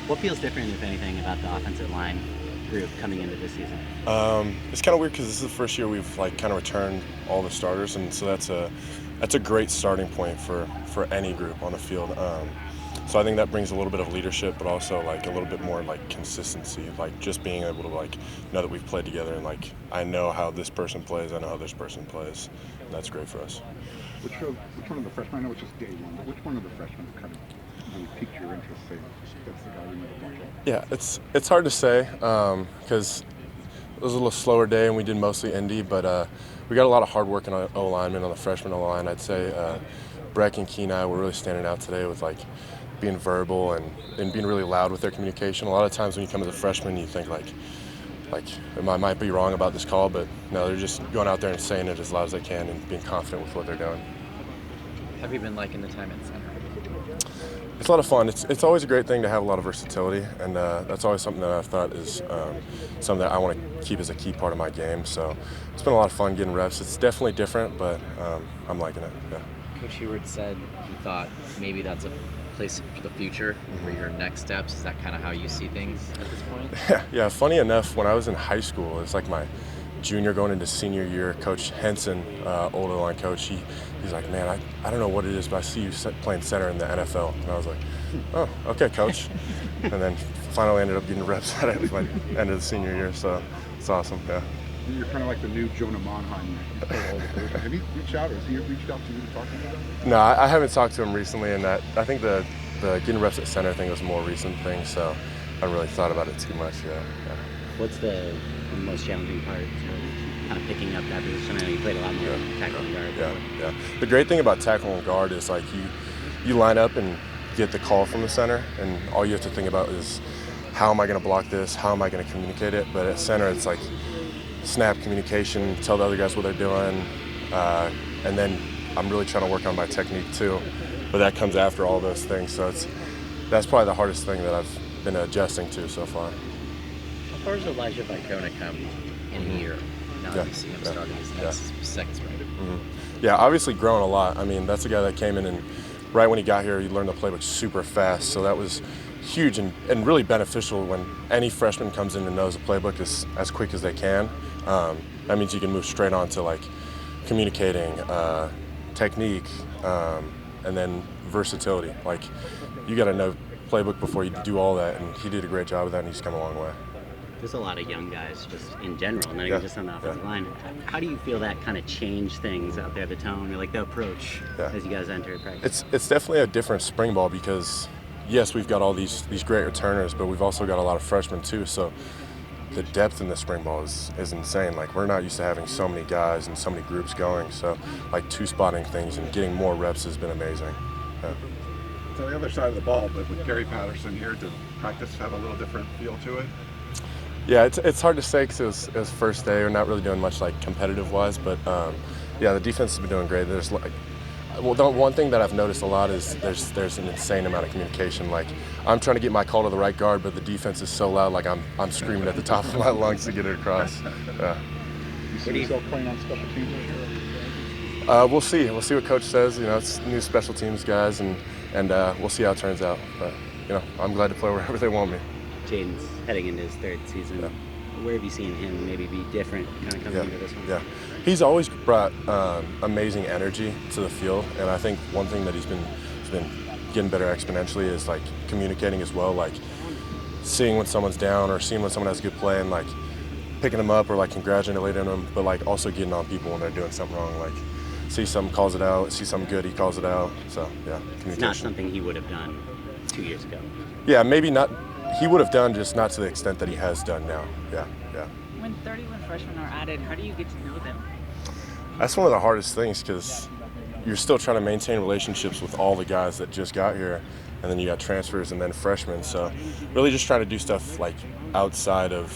What feels different, if anything, about the offensive line group coming into this season? It's kind of weird because this is the first year we've kind of returned all the starters, and so that's a great starting point for any group on the field. So I think that brings a little bit of leadership, but also a little bit more consistency, just being able to know that we've played together and I know how this person plays, I know how this person plays. And that's great for us. Which one of the freshmen? I know it's just day one, but which one of the freshmen kind of really piqued your interest? Say that's the guy we need to watch out. Yeah, it's hard to say because it was a little slower day and we did mostly Indy, but we got a lot of hard work in our O-linemen on the freshman O-line. I'd say Breck and Kenai were really standing out today with being verbal and being really loud with their communication. A lot of times when you come as a freshman, you think I might be wrong about this call, but no, they're just going out there and saying it as loud as they can and being confident with what they're doing. Have you been liking the time at center? It's a lot of fun. It's always a great thing to have a lot of versatility, and that's always something that I've thought is something that I want to keep as a key part of my game. So it's been a lot of fun getting reps. It's definitely different, but I'm liking it. Yeah. Coach Heward said he thought maybe that's a place for the future for your next steps. Is that kind of how you see things at this point? Yeah. Funny enough, when I was in high school, it's my junior going into senior year. Coach Henson, older line coach, he's like, man, I don't know what it is, but I see you playing center in the NFL. And I was like, oh, okay, coach. And then finally ended up getting reps at it by the end of the senior year. So it's awesome. Yeah. You're kind of like the new Jonah Monheim. You played all the players. Have you reached out, or has he reached out to you to talk to you? No, I haven't talked to him recently, and I think the getting reps at center thing was a more recent thing, so I haven't really thought about it too much yet. Yeah. What's the most challenging part? Kind of picking up that position. I know you played a lot more tackle and guard. Yeah. The great thing about tackle and guard is you line up and get the call from the center, and all you have to think about is how am I going to block this? How am I going to communicate it? But at center, it's snap communication, tell the other guys what they're doing, and then I'm really trying to work on my technique too. But that comes after all those things, so that's probably the hardest thing that I've been adjusting to so far. How far has Elijah Vicona come in a year? Now that you see him starting his next second spring. Mm-hmm. Yeah, obviously grown a lot. I mean, that's a guy that came in and right when he got here, he learned the playbook super fast. So that was huge and really beneficial when any freshman comes in and knows the playbook as quick as they can. That means you can move straight on to communicating, technique, and then versatility. You got to know playbook before you do all that, and he did a great job of that, and he's come a long way. There's a lot of young guys just in general, not even just on the offensive line. How do you feel that kind of changed things out there, the tone or the approach as you guys enter practice? It's definitely a different spring ball because, yes, we've got all these great returners, but we've also got a lot of freshmen too. So the depth in the spring ball is insane. We're not used to having so many guys and so many groups going. So two-spotting things and getting more reps has been amazing. Yeah. It's on the other side of the ball, but with Gary Patterson here, did practice have a little different feel to it? Yeah, it's hard to say because it was first day. We're not really doing much competitive-wise, but the defense has been doing great. There's the one thing that I've noticed a lot is there's an insane amount of communication. I'm trying to get my call to the right guard, but the defense is so loud, I'm screaming at the top of my lungs to get it across. Yeah. You see yourself playing on special teams this year? We'll see. We'll see what coach says. It's new special teams guys, and we'll see how it turns out. But I'm glad to play wherever they want me. Jaden's heading into his third season. Yeah. Where have you seen him maybe be different kind of coming into this one? Yeah, he's always brought amazing energy to the field, and I think one thing that he's been getting better exponentially is communicating as well, seeing when someone's down or seeing when someone has a good play and picking them up or congratulating them, but also getting on people when they're doing something wrong. See something, calls it out. See something good, he calls it out. So yeah, communication. It's not something he would have done 2 years ago. Yeah, maybe not. He would have done, just not to the extent that he has done now. Yeah. When 31 freshmen are added, how do you get to know them? That's one of the hardest things because you're still trying to maintain relationships with all the guys that just got here, and then you got transfers and then freshmen. So really just trying to do stuff outside of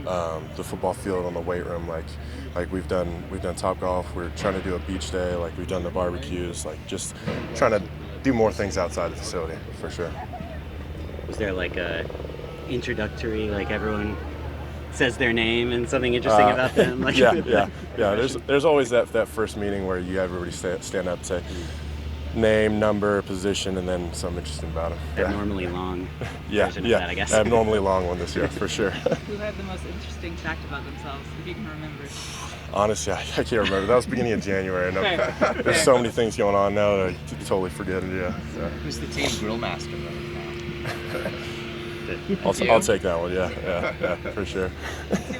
the football field on the weight room. We've done Topgolf. We're trying to do a beach day. We've done the barbecues. Just trying to do more things outside the facility for sure. Was there a introductory, everyone says their name and something interesting about them? Yeah. There's always that first meeting where you have everybody stand up and say, name, number, position, and then something interesting about him. Abnormally long Yeah, version of yeah. that, I guess. Abnormally long one this year, for sure. Who had the most interesting fact about themselves, if you can remember? Honestly, I can't remember. That was beginning of January, and Fair. there's so many things going on now that I totally forget it. Yeah. So. Who's the team grill master right now? I'll take that one. Yeah, for sure. Let's see